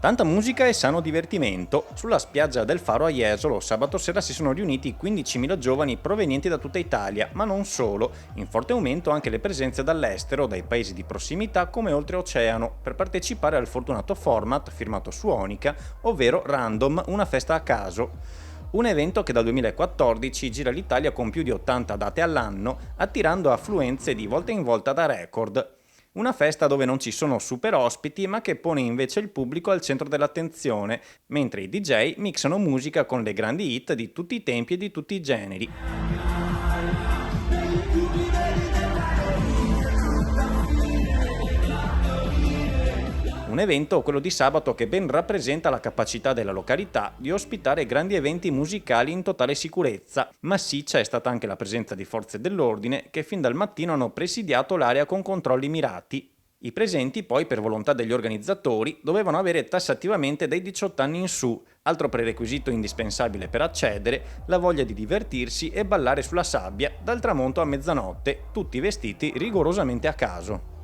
Tanta musica e sano divertimento. Sulla spiaggia del Faro a Jesolo sabato sera si sono riuniti 15.000 giovani provenienti da tutta Italia, ma non solo. In forte aumento anche le presenze dall'estero, dai paesi di prossimità come oltreoceano, per partecipare al fortunato format firmato Suonica, ovvero Random, una festa a caso. Un evento che dal 2014 gira l'Italia con più di 80 date all'anno, attirando affluenze di volta in volta da record. Una festa dove non ci sono super ospiti, ma che pone invece il pubblico al centro dell'attenzione, mentre i DJ mixano musica con le grandi hit di tutti i tempi e di tutti i generi. Un evento, quello di sabato, che ben rappresenta la capacità della località di ospitare grandi eventi musicali in totale sicurezza. Massiccia è stata anche la presenza di forze dell'ordine che fin dal mattino hanno presidiato l'area con controlli mirati. I presenti poi, per volontà degli organizzatori, dovevano avere tassativamente dai 18 anni in su, altro prerequisito indispensabile per accedere, la voglia di divertirsi e ballare sulla sabbia dal tramonto a mezzanotte, tutti vestiti rigorosamente a caso.